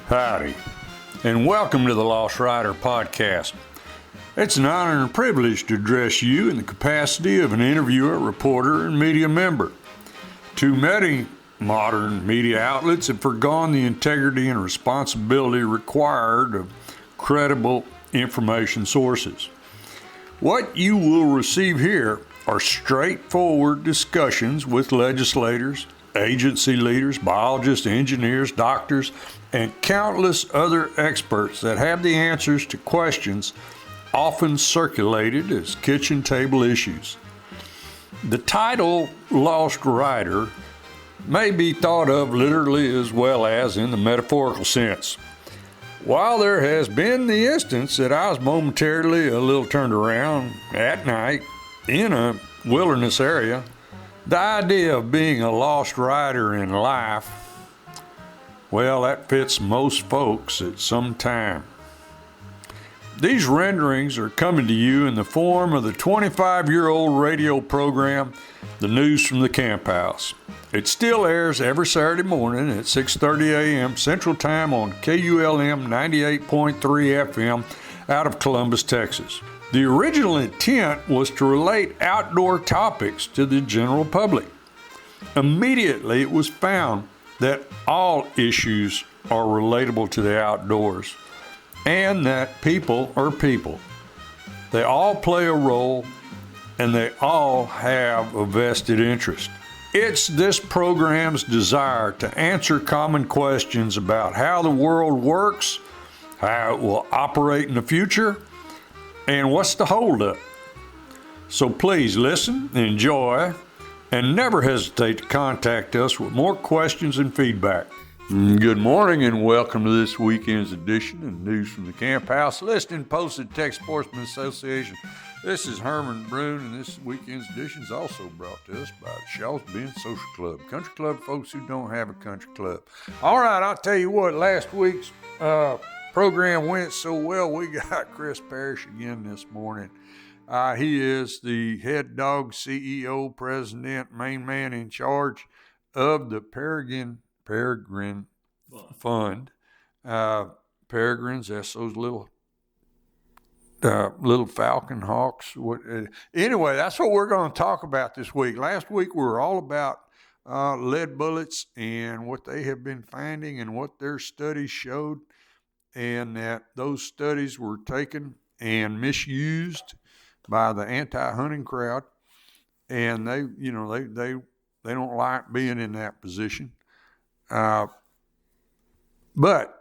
Howdy, and welcome to the Lost Rider podcast. It's an honor and privilege to address you in the capacity of an interviewer, reporter, and media member. Too many modern media outlets have forgone the integrity and responsibility required of credible information sources. What you will receive here are straightforward discussions with legislators, agency leaders, biologists, engineers, doctors, and countless other experts that have the answers to questions often circulated as kitchen table issues. The title Lost Rider may be thought of literally as well as in the metaphorical sense. While there has been the instance that I was momentarily a little turned around at night in a wilderness area, the idea of being a lost rider in life, well, that fits most folks at some time. These renderings are coming to you in the form of the 25-year-old radio program, The News from the Camp House. It still airs every Saturday morning at 6:30 a.m. Central Time on KULM 98.3 FM out of Columbus, Texas. The original intent was to relate outdoor topics to the general public. Immediately, it was found that all issues are relatable to the outdoors and that people are people. They all play a role and they all have a vested interest. It's this program's desire to answer common questions about how the world works, how it will operate in the future, and what's the holdup. So please listen, enjoy, and never hesitate to contact us with more questions and feedback. Good morning and welcome to this weekend's edition of News from the Camp House, listed and posted Texas Sportsman Association. This is Herman Brune, and this weekend's edition is also brought to us by the Shaw's Bend Social Club, country club folks who don't have a country club. All right, I'll tell you what, last week's program went so well, we got Chris Parish again this morning. He is the head dog CEO, president, main man in charge of the Peregrine Fund. Peregrines, that's those little falcon hawks. Anyway, that's what we're going to talk about this week. Last week we were all about lead bullets and what they have been finding and what their studies showed, and that those studies were taken and misused by the anti-hunting crowd, and they don't like being in that position. But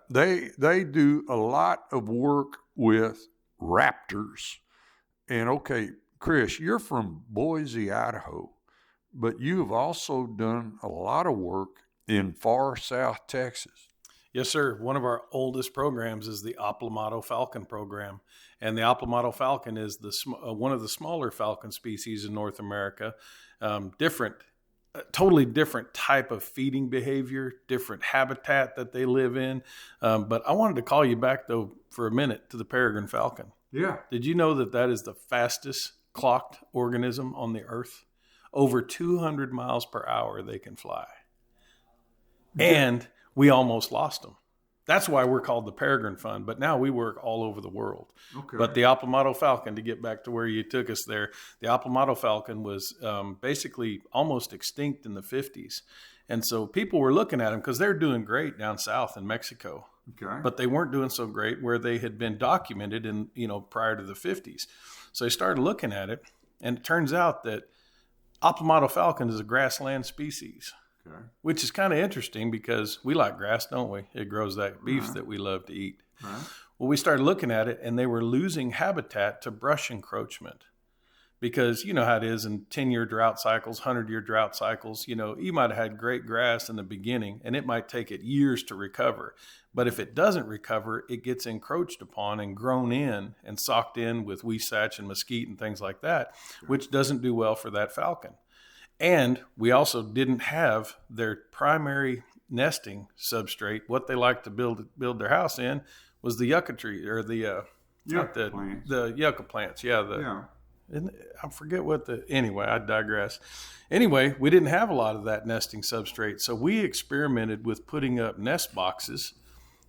they do a lot of work with raptors. And okay, Chris, you're from Boise, Idaho, but you have also done a lot of work in far south Texas. Yes, sir. One of our oldest programs is the Aplomado Falcon program. And the Aplomado Falcon is one of the smaller falcon species in North America. Totally different type of feeding behavior, different habitat that they live in. But I wanted to call you back, though, for a minute to the Peregrine Falcon. Yeah. Did you know that is the fastest clocked organism on the earth? Over 200 miles per hour they can fly. Yeah. And we almost lost them. That's why we're called the Peregrine Fund, but now we work all over the world. Okay. But the Aplomado Falcon, to get back to where you took us there, the Aplomado Falcon was basically almost extinct in the 50s. And so people were looking at them because they're doing great down south in Mexico. Okay. But they weren't doing so great where they had been documented in, prior to the 50s. So they started looking at it, and it turns out that Aplomado Falcon is a grassland species. Okay. Which is kind of interesting because we like grass, don't we? It grows that beef that we love to eat. Right. Well, we started looking at it, and they were losing habitat to brush encroachment. Because you know how it is in 10-year drought cycles, 100-year drought cycles. You might have had great grass in the beginning, and it might take it years to recover. But if it doesn't recover, it gets encroached upon and grown in and socked in with weesach and mesquite and things like that, which doesn't do well for that falcon. And we also didn't have their primary nesting substrate. What they like to build their house in was the yucca tree, or the yucca plants. Yeah. I forget anyway, I digress. Anyway, we didn't have a lot of that nesting substrate. So we experimented with putting up nest boxes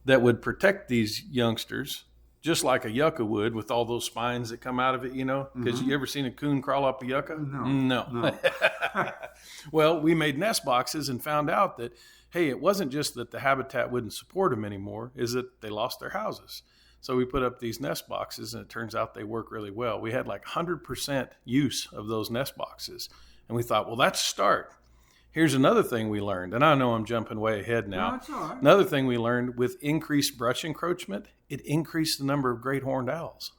that would protect these youngsters, just like a yucca would, with all those spines that come out of it, because you ever seen a coon crawl up a yucca? No. Well, we made nest boxes and found out that, hey, it wasn't just that the habitat wouldn't support them anymore, is that they lost their houses. So we put up these nest boxes, and it turns out they work really well. We had like 100% use of those nest boxes. And we thought, well, that's a start. Here's another thing we learned, and I know I'm jumping way ahead now. No, that's all right. Another thing we learned, with increased brush encroachment, it increased the number of great horned owls.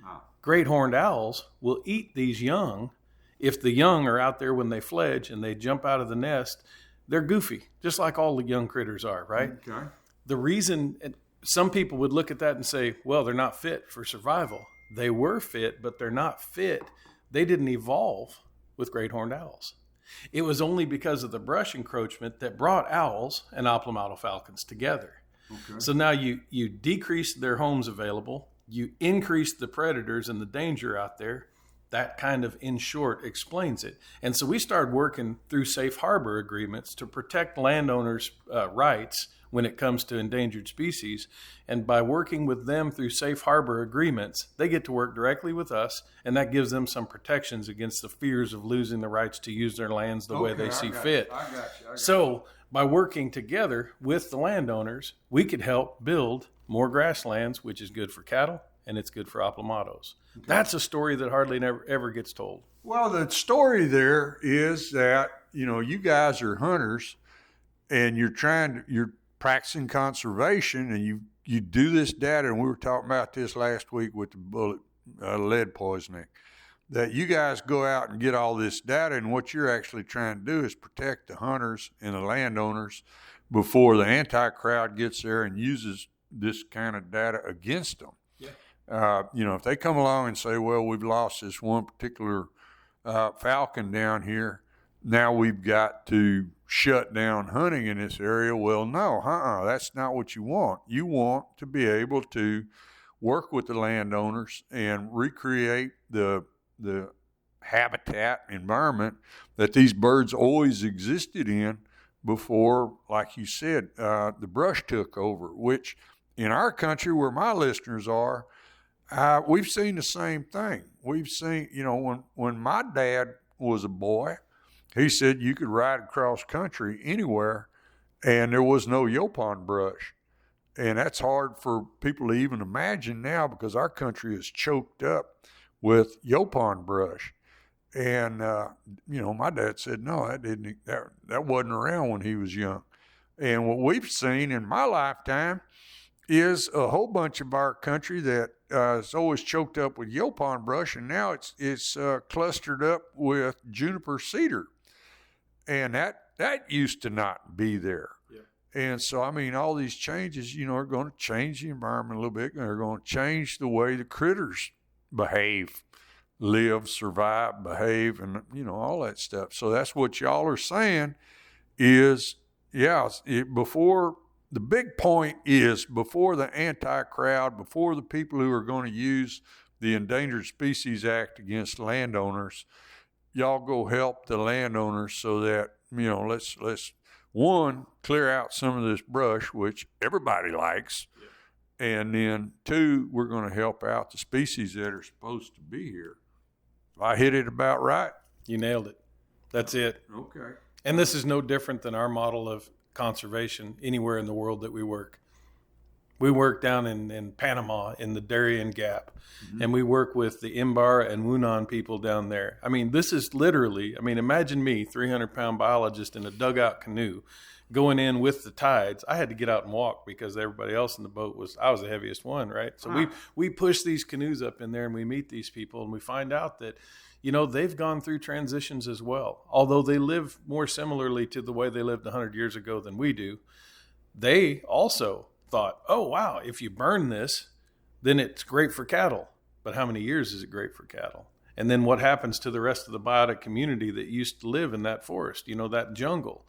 Wow. Great horned owls will eat these young. If the young are out there when they fledge and they jump out of the nest, they're goofy, just like all the young critters are, right? Okay. The reason some people would look at that and say, well, they're not fit for survival. They were fit, but they're not fit. They didn't evolve with great horned owls. It was only because of the brush encroachment that brought owls and Aplomado falcons together. Okay. So now you decrease their homes available, you increase the predators and the danger out there. That kind of, in short, explains it. And so we started working through safe harbor agreements to protect landowners' rights when it comes to endangered species. And by working with them through safe harbor agreements, they get to work directly with us, and that gives them some protections against the fears of losing the rights to use their lands the way they see fit. I got you. So by working together with the landowners, we could help build more grasslands, which is good for cattle, and it's good for Aplomados. Okay. That's a story that hardly ever gets told. Well, the story there is that, you guys are hunters, and you're practicing conservation, and you do this data, and we were talking about this last week with the lead poisoning, that you guys go out and get all this data, and what you're actually trying to do is protect the hunters and the landowners before the anti-crowd gets there and uses this kind of data against them. If they come along and say, well, we've lost this one particular falcon down here, now we've got to shut down hunting in this area. Well, no, that's not what you want. You want to be able to work with the landowners and recreate the habitat environment that these birds always existed in before, like you said, the brush took over, which in our country, where my listeners are, we've seen the same thing. We've seen, when my dad was a boy, he said you could ride across country anywhere and there was no yopon brush. And that's hard for people to even imagine now, because our country is choked up with yopon brush. And, my dad said, no, that wasn't around when he was young. And what we've seen in my lifetime is a whole bunch of our country that is always choked up with yopon brush, and now it's clustered up with juniper cedar, and that used to not be there. Yeah. And so, all these changes, are going to change the environment a little bit, and they're going to change the way the critters behave, live, survive, behave, and all that stuff. So that's what y'all are saying is, before. The big point is, before the anti-crowd, before the people who are going to use the Endangered Species Act against landowners, y'all go help the landowners so that, let's one, clear out some of this brush, which everybody likes. Yeah. And then two, we're going to help out the species that are supposed to be here. If I hit it about right? You nailed it. That's it. Okay. And this is no different than our model of conservation anywhere in the world that we work. We work down in Panama in the Darien Gap, and we work with the Imbar and Wunan people down there. This is literally, imagine me, 300-pound biologist in a dugout canoe, going in with the tides. I had to get out and walk because everybody else in the boat I was the heaviest one, right? So we push these canoes up in there, and we meet these people, and we find out that they've gone through transitions as well. Although they live more similarly to the way they lived 100 years ago than we do, they also thought, oh, wow, if you burn this, then it's great for cattle. But how many years is it great for cattle? And then what happens to the rest of the biotic community that used to live in that forest, that jungle?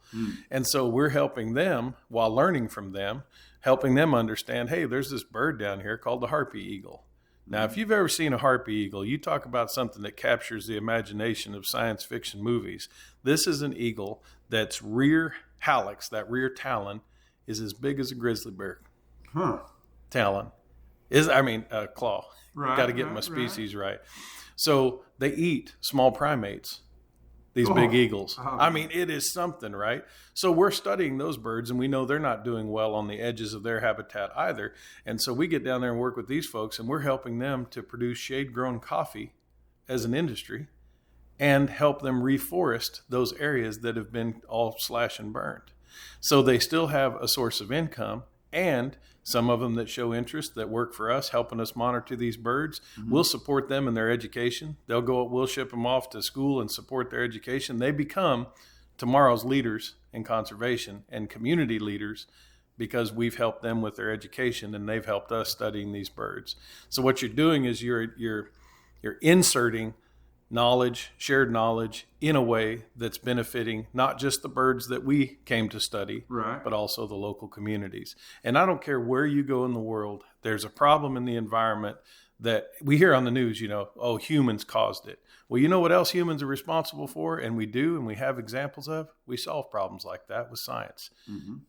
And so we're helping them while learning from them, helping them understand, hey, there's this bird down here called the harpy eagle. Now, if you've ever seen a harpy eagle, you talk about something that captures the imagination of science fiction movies. This is an eagle that's rear hallux, that rear talon, is as big as a grizzly bear. talon. Claw. Right, Got to get my species right. So they eat small primates, these big eagles. It is something, right? So we're studying those birds, and we know they're not doing well on the edges of their habitat either. And so we get down there and work with these folks, and we're helping them to produce shade-grown coffee as an industry and help them reforest those areas that have been all slashed and burned. So they still have a source of income, and some of them that show interest that work for us, helping us monitor these birds, we'll support them in their education. We'll ship them off to school and support their education. They become tomorrow's leaders in conservation and community leaders because we've helped them with their education and they've helped us studying these birds. So what you're doing is you're inserting shared knowledge in a way that's benefiting not just the birds that we came to study, right, but also the local communities. And I don't care where you go in the world, there's a problem in the environment that we hear on the news, humans caused it. Well, you know what else humans are responsible for? And we do, and we have examples of? We solve problems like that with science.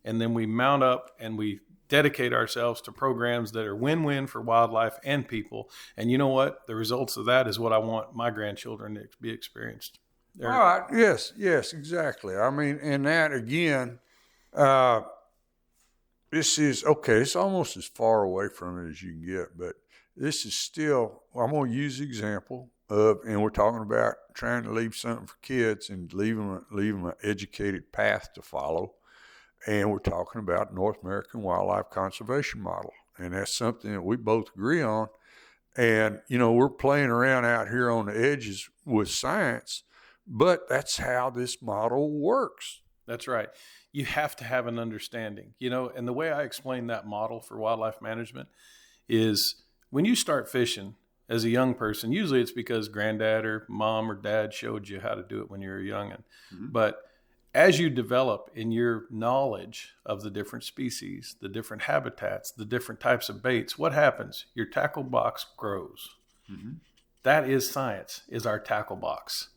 And then we mount up and we dedicate ourselves to programs that are win-win for wildlife and people. And you know what? The results of that is what I want my grandchildren to be experienced. All right. Yes, exactly. And that again, this is, okay, it's almost as far away from it as you can get, but this is still, I'm going to use the example of, and we're talking about trying to leave something for kids and leave them an educated path to follow. And we're talking about North American wildlife conservation model. And that's something that we both agree on. And, we're playing around out here on the edges with science, but that's how this model works. That's right. You have to have an understanding, and the way I explain that model for wildlife management is when you start fishing as a young person, usually it's because granddad or mom or dad showed you how to do it when you were a youngin'. But as you develop in your knowledge of the different species, the different habitats, the different types of baits, what happens? Your tackle box grows. That is science, is our tackle box.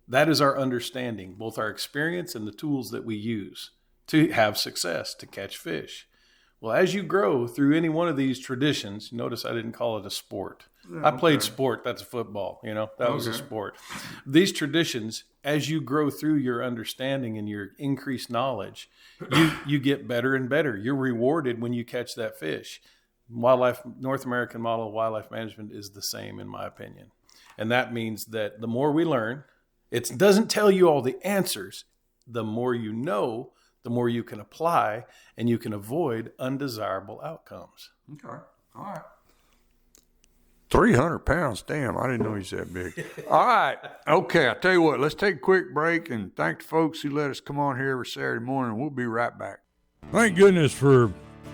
That is our understanding, both our experience and the tools that we use to have success, to catch fish. Well, as you grow through any one of these traditions, notice I didn't call it a sport. I played sport. That's football. That was a sport. These traditions, as you grow through your understanding and your increased knowledge, you get better and better. You're rewarded when you catch that fish. North American model of wildlife management is the same, in my opinion. And that means that the more we learn, it doesn't tell you all the answers. The more you know, the more you can apply and you can avoid undesirable outcomes. Okay. All right. 300 pounds. Damn, I didn't know he's that big. All right. Okay, I tell you what, let's take a quick break and thank the folks who let us come on here every Saturday morning. We'll be right back. Thank goodness for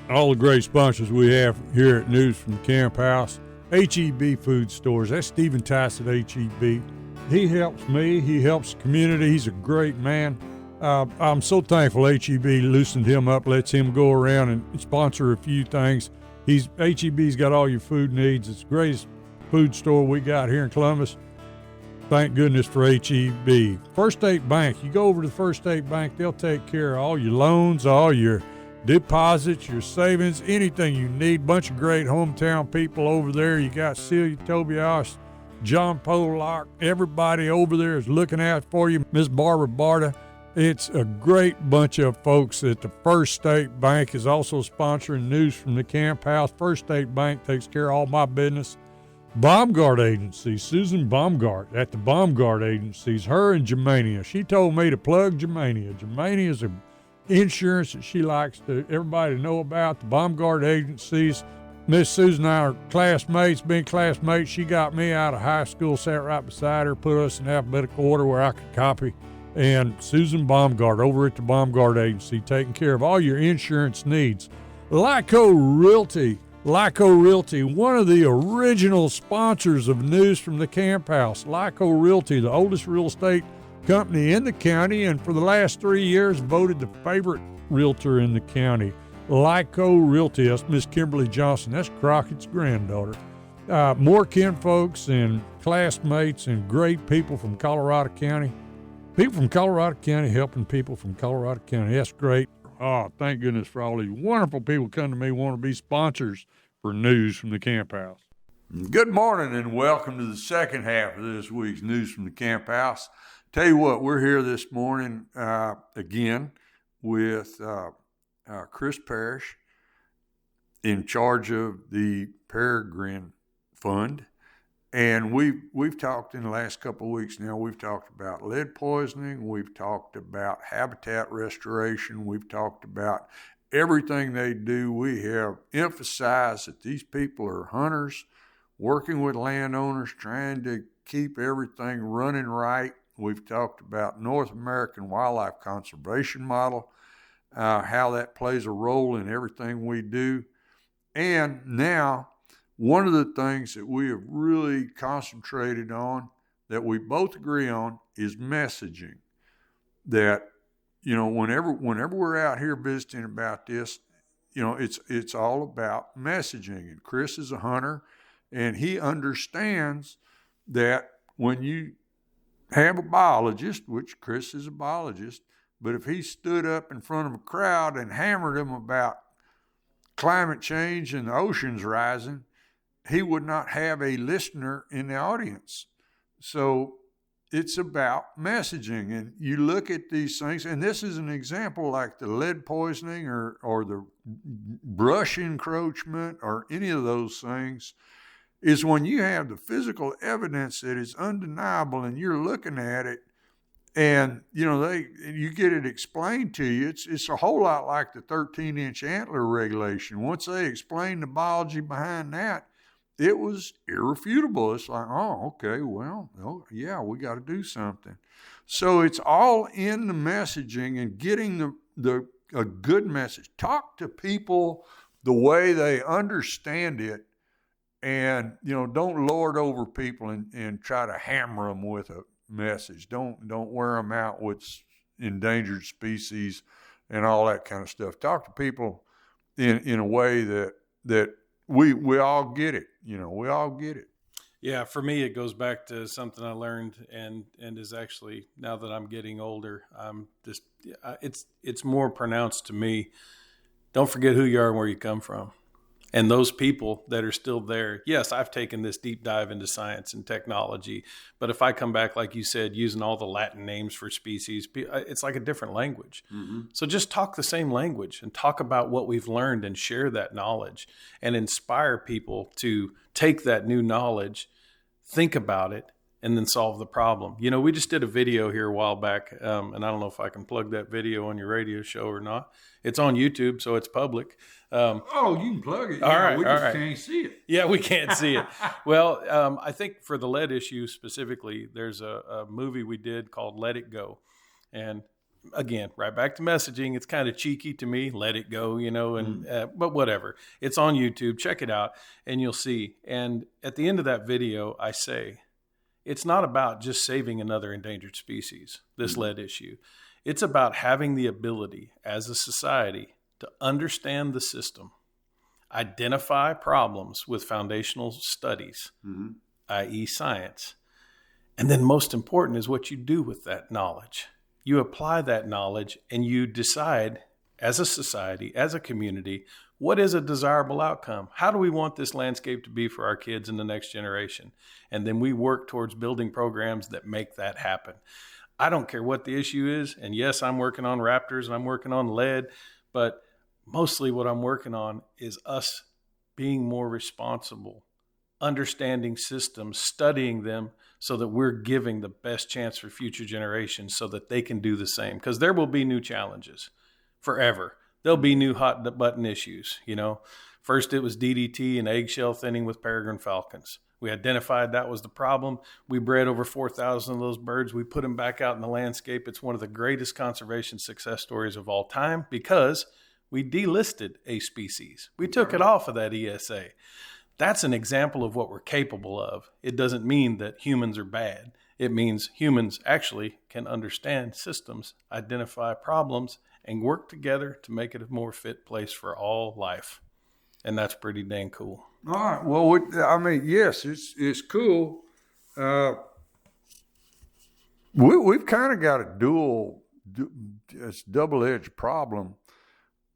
all the great sponsors we have here at News from the Camp House. HEB Food Stores. That's Stephen Tice at HEB. He helps me. He helps the community. He's a great man. I'm so thankful HEB loosened him up, lets him go around and sponsor a few things. HEB's got all your food needs. It's the greatest food store we got here in Columbus. Thank goodness for HEB. First State Bank. You go over to the First State Bank, they'll take care of all your loans, all your deposits, your savings, anything you need. Bunch of great hometown people over there. You got Celia Tobias, John Pollock. Everybody over there is looking out for you. Miss Barbara Barta. It's a great bunch of folks at the First State Bank is also sponsoring News from the Camp House. First State Bank takes care of all my business. Baumgart Agency, Susan Baumgart at the Baumgart Agencies, her and Germania. She told me to plug Germania. Germania is an insurance that she likes everybody to know about. The Baumgart Agencies. Miss Susan and I are classmates, been classmates. She got me out of high school, sat right beside her, put us in alphabetical order where I could copy. And Susan Baumgart over at the Baumgart Agency taking care of all your insurance needs. Lyco Realty, one of the original sponsors of News from the Camp House. Lyco Realty, the oldest real estate company in the county, and for the last 3 years voted the favorite realtor in the county. Lyco Realty, that's Miss Kimberly Johnson. That's Crockett's granddaughter. More kinfolks and classmates and great people from Colorado County. People from Colorado County helping people from Colorado County. That's great. Oh, thank goodness for all these wonderful people come to me want to be sponsors for News from the Camp House. Good morning and welcome to the second half of this week's News from the Camp House. Tell you what, we're here this morning again with Chris Parish in charge of the Peregrine Fund. And we've talked in the last couple of weeks now, we've talked about lead poisoning, we've talked about habitat restoration, we've talked about everything they do. We have emphasized that these people are hunters, working with landowners, trying to keep everything running right. We've talked about North American Wildlife Conservation Model, how that plays a role in everything we do. And now, one of the things that we have really concentrated on that we both agree on is messaging. That, whenever we're out here visiting about this, it's all about messaging. And Chris is a hunter, and he understands that when you have a biologist, which Chris is a biologist, but if he stood up in front of a crowd and hammered them about climate change and the oceans rising, he would not have a listener in the audience. So it's about messaging. And you look at these things, and this is an example like the lead poisoning or the brush encroachment or any of those things, is when you have the physical evidence that is undeniable and you're looking at it and, you get it explained to you. It's a whole lot like the 13-inch antler regulation. Once they explained the biology behind that, it was irrefutable. It's like, oh, okay, well, yeah, we got to do something. So it's all in the messaging and getting a good message. Talk to people the way they understand it, and don't lord over people and try to hammer them with a message. Don't wear them out with endangered species and all that kind of stuff. Talk to people in a way that we all get it. We all get it. Yeah, for me, it goes back to something I learned and is actually, now that I'm getting older, it's more pronounced to me. Don't forget who you are and where you come from. And those people that are still there, yes, I've taken this deep dive into science and technology, but if I come back, like you said, using all the Latin names for species, it's like a different language. Mm-hmm. So just talk the same language and talk about what we've learned and share that knowledge and inspire people to take that new knowledge, think about it, and then solve the problem. We just did a video here a while back, and I don't know if I can plug that video on your radio show or not. It's on YouTube, so it's public. You can plug it. All right, we just can't see it. Yeah, we can't see it. Well, I think for the lead issue specifically, there's a movie we did called Let It Go. And again, right back to messaging. It's kind of cheeky to me, let it go, but whatever. It's on YouTube. Check it out, and you'll see. And at the end of that video, I say, it's not about just saving another endangered species, this lead issue. It's about having the ability as a society to understand the system, identify problems with foundational studies, i.e. science, and then most important is what you do with that knowledge. You apply that knowledge and you decide as a society, as a community, what is a desirable outcome? How do we want this landscape to be for our kids in the next generation? And then we work towards building programs that make that happen. I don't care what the issue is. And yes, I'm working on raptors and I'm working on lead, but mostly what I'm working on is us being more responsible, understanding systems, studying them so that we're giving the best chance for future generations so that they can do the same. Because there will be new challenges forever. There'll be new hot button issues. First it was DDT and eggshell thinning with peregrine falcons. We identified that was the problem. We bred over 4,000 of those birds. We put them back out in the landscape. It's one of the greatest conservation success stories of all time because we delisted a species. We took it off of that ESA. That's an example of what we're capable of. It doesn't mean that humans are bad. It means humans actually can understand systems, identify problems, and work together to make it a more fit place for all life. And that's pretty dang cool. All right. Well, yes, it's cool. We've kind of got a double-edged problem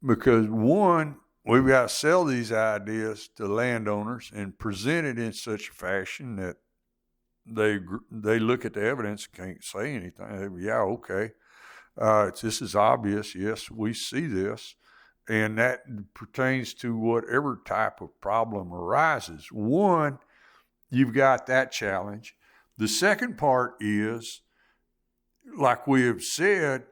because one, we've got to sell these ideas to landowners and present it in such a fashion that they look at the evidence and can't say anything. Yeah, okay. This is obvious. Yes, we see this. And that pertains to whatever type of problem arises. One, you've got that challenge. The second part is, like we have said,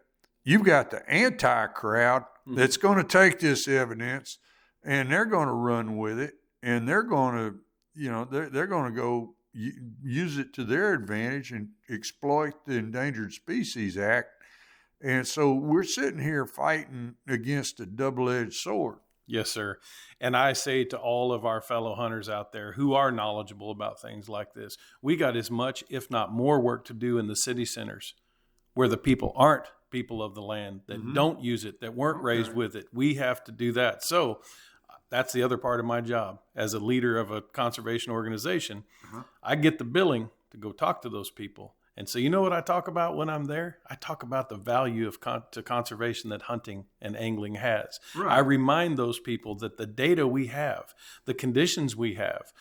you've got the anti-crowd that's going to take this evidence and they're going to run with it, and they're going to, they're going to go use it to their advantage and exploit the Endangered Species Act. And so we're sitting here fighting against a double-edged sword. Yes, sir. And I say to all of our fellow hunters out there who are knowledgeable about things like this, we got as much, if not more, work to do in the city centers where the people aren't people of the land, that don't use it, that weren't raised with it. We have to do that. So that's the other part of my job as a leader of a conservation organization. I get the billing to go talk to those people. And so you know what I talk about when I'm there? I talk about the value of to conservation that hunting and angling has. Right. I remind those people that the data we have, the conditions we have,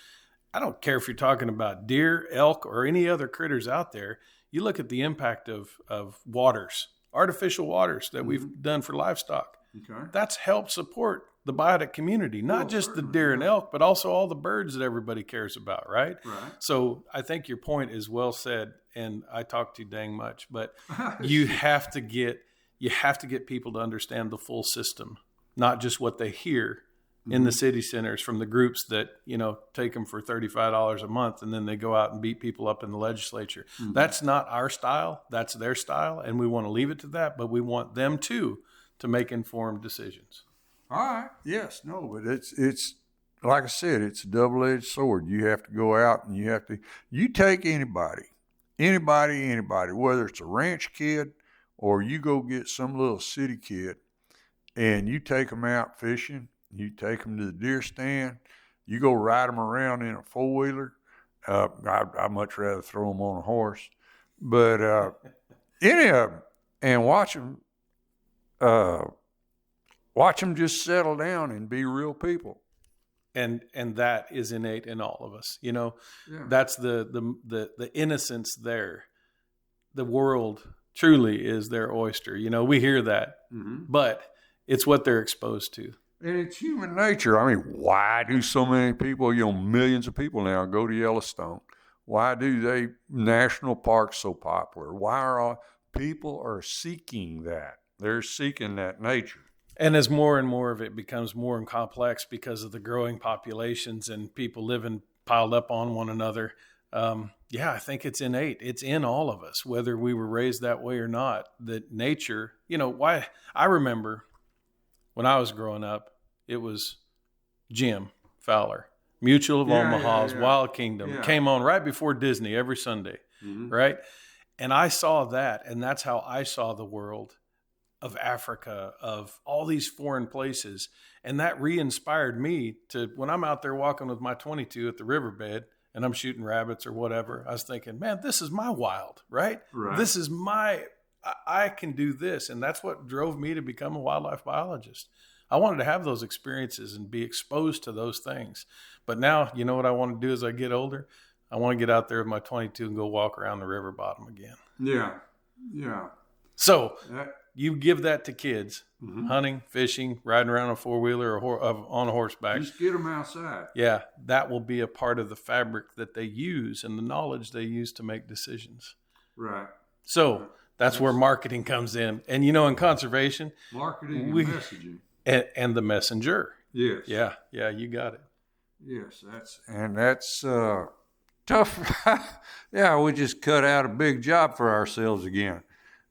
I don't care if you're talking about deer, elk, or any other critters out there. You look at the impact of waters, artificial waters that we've done for livestock. Okay. That's helped support the biotic community, not just the deer and elk, but also all the birds that everybody cares about, right? So I think your point is well said, and I talk too dang much, but you have to get people to understand the full system, not just what they hear in the city centers from the groups that, take them for $35 a month and then they go out and beat people up in the legislature. That's not our style. That's their style. And we want to leave it to that, but we want them too to make informed decisions. All right. Yes. No, but it's like I said, it's a double-edged sword. You have to go out and you take anybody, whether it's a ranch kid or you go get some little city kid and you take them out fishing, you take them to the deer stand, you go ride them around in a four-wheeler. I'd much rather throw them on a horse, but any of them, and watch them just settle down and be real people. And that is innate in all of us. That's the innocence there. The world truly is their oyster. We hear that, but it's what they're exposed to. And it's human nature. I mean, why do so many people, millions of people now go to Yellowstone? Why do national parks so popular? Why are people are seeking that? They're seeking that nature. And as more and more of it becomes more and complex because of the growing populations and people living piled up on one another, I think it's innate. It's in all of us, whether we were raised that way or not. That nature, why I remember when I was growing up, it was Jim Fowler, Mutual of Omaha's Wild Kingdom, came on right before Disney every Sunday, right? And I saw that, and that's how I saw the world of Africa, of all these foreign places. And that re-inspired me to, when I'm out there walking with my 22 at the riverbed and I'm shooting rabbits or whatever, I was thinking, man, this is my wild, right? This is I can do this. And that's what drove me to become a wildlife biologist. I wanted to have those experiences and be exposed to those things. But now, you know what I want to do as I get older? I want to get out there with my 22 and go walk around the river bottom again. Yeah. So you give that to kids, hunting, fishing, riding around a four-wheeler or on a horseback. Just get them outside. Yeah, that will be a part of the fabric that they use and the knowledge they use to make decisions. Right. So that's where marketing comes in. And, in conservation. Marketing and messaging. And the messenger. Yes. Yeah, you got it. Yes, that's tough. Yeah, we just cut out a big job for ourselves again.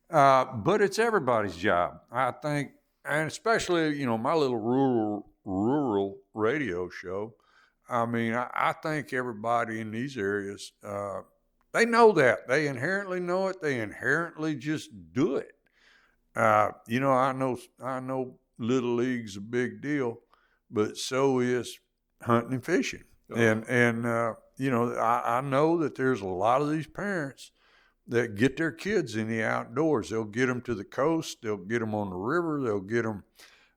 But it's everybody's job, I think, and especially, my little rural radio show. I mean, I think everybody in these areas, they know that. They inherently know it. They inherently just do it. I know Little League's a big deal, but so is hunting and fishing. And I know that there's a lot of these parents that get their kids in the outdoors. They'll get them to the coast. They'll get them on the river. They'll get them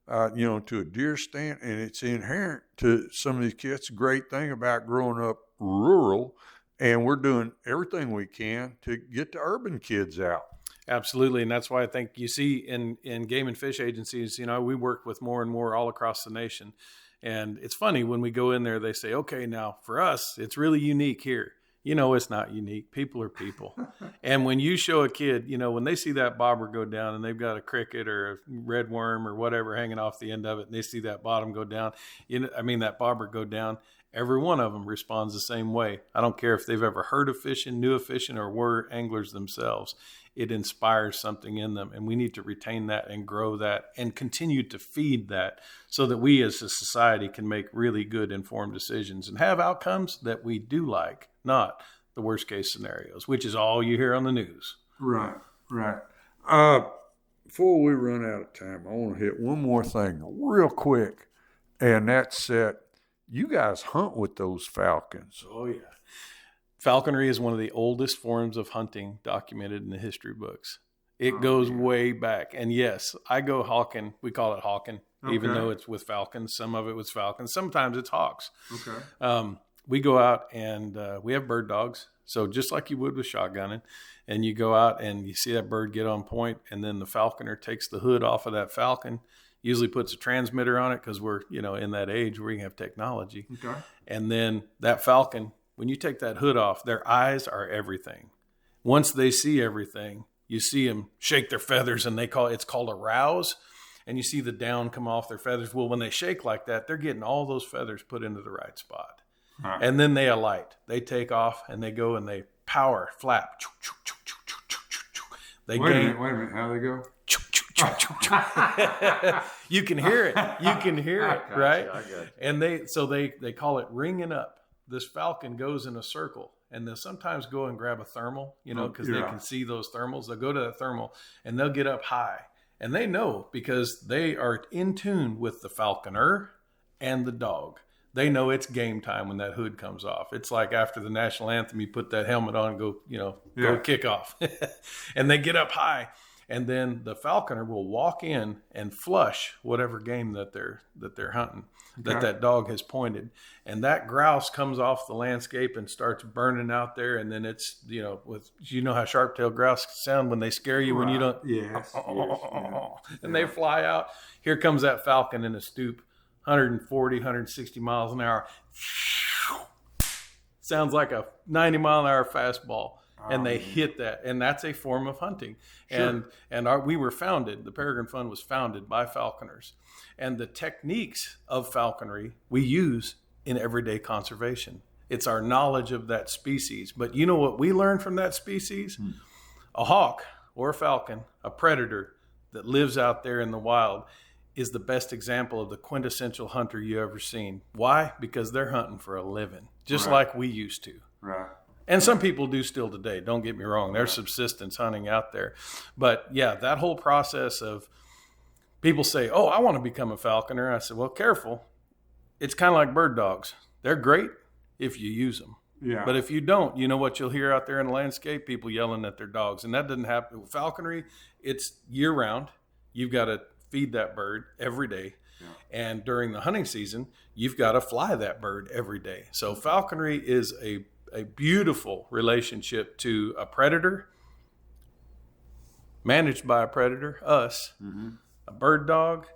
to a deer stand, and it's inherent to some of these kids. It's a great thing about growing up rural, and we're doing everything we can to get the urban kids out. Absolutely. And that's why I think you see in game and fish agencies, we work with more and more all across the nation. And it's funny when we go in there, they say, okay, now for us, it's really unique here. It's not unique. People are people. And when you show a kid, when they see that bobber go down and they've got a cricket or a red worm or whatever hanging off the end of it, and they see that bottom go down, that bobber go down, every one of them responds the same way. I don't care if they've ever heard of fishing, knew of fishing, or were anglers themselves. It inspires something in them, and we need to retain that and grow that and continue to feed that so that we as a society can make really good informed decisions and have outcomes that we do like, not the worst case scenarios, which is all you hear on the news. Right. Before we run out of time, I want to hit one more thing real quick, and that's that you guys hunt with those falcons. Oh, yeah. Falconry is one of the oldest forms of hunting documented in the history books. It goes way back. And yes, I go hawking. We call it hawking, even though it's with falcons. Some of it was falcons. Sometimes it's hawks. Okay. We go out and we have bird dogs. So just like you would with shotgunning, and you go out and you see that bird get on point, and then the falconer takes the hood off of that falcon, usually puts a transmitter on it because we're, in that age where we can have technology. Okay. And then that falcon, when you take that hood off, their eyes are everything. Once they see everything, you see them shake their feathers, and it's called a rouse, and you see the down come off their feathers. Well, when they shake like that, they're getting all those feathers put into the right spot. Right. And then they alight. They take off, and they go and they power, flap. Wait a minute. How they go? You can hear it. Right? And they call it ringing up. This falcon goes in a circle, and they'll sometimes go and grab a thermal, because they can see those thermals. They'll go to that thermal, and they'll get up high. And they know because they are in tune with the falconer and the dog. They know it's game time when that hood comes off. It's like after the national anthem, you put that helmet on and go kick off. And they get up high. And then the falconer will walk in and flush whatever game that they're hunting, that dog has pointed. And that grouse comes off the landscape and starts burning out there. And then it's, how sharp-tailed grouse sound when they scare you when you don't. Yes. And they fly out. Here comes that falcon in a stoop, 140, 160 miles an hour. Sounds like a 90-mile-an-hour fastball. And they hit that, and that's a form of hunting. Sure. And we were founded, the Peregrine Fund was founded by falconers. And the techniques of falconry we use in everyday conservation. It's our knowledge of that species. But you know what we learned from that species? A hawk or a falcon, a predator that lives out there in the wild, is the best example of the quintessential hunter you ever seen. Why? Because they're hunting for a living, just like we used to. Right. And some people do still today. Don't get me wrong. There's subsistence hunting out there. But yeah, that whole process of people say, oh, I want to become a falconer. I said, well, careful. It's kind of like bird dogs. They're great if you use them. Yeah. But if you don't, you know what you'll hear out there in the landscape? People yelling at their dogs. And that doesn't happen. With falconry, it's year round. You've got to feed that bird every day. Yeah. And during the hunting season, you've got to fly that bird every day. So falconry is a beautiful relationship to a predator, managed by a predator, us, a bird dog,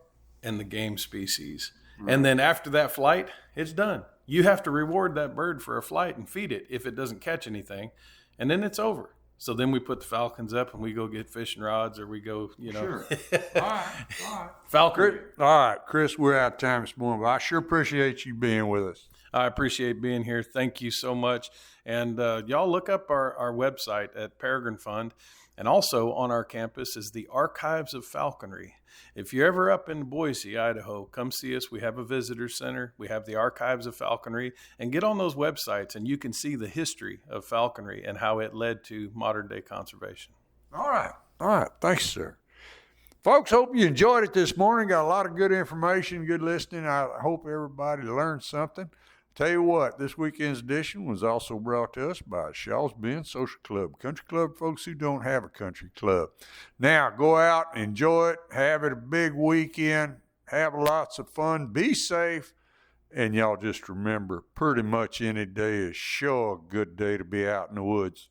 and the game species. Right. And then after that flight, it's done. You have to reward that bird for a flight and feed it if it doesn't catch anything, and then it's over. So then we put the falcons up and we go get fishing rods, or we go, Sure. All right. Falcon. All right, Chris, we're out of time this morning, but I sure appreciate you being with us. I appreciate being here. Thank you so much. And y'all look up our website at Peregrine Fund. And also on our campus is the Archives of Falconry. If you're ever up in Boise, Idaho, come see us. We have a visitor center. We have the Archives of Falconry. And get on those websites and you can see the history of falconry and how it led to modern day conservation. All right. Thanks, sir. Folks, hope you enjoyed it this morning. Got a lot of good information, good listening. I hope everybody learned something. Tell you what, this weekend's edition was also brought to us by Shaw's Bend Social Club, country club folks who don't have a country club. Now, go out, enjoy it, have it a big weekend, have lots of fun, be safe, and y'all just remember, pretty much any day is sure a good day to be out in the woods.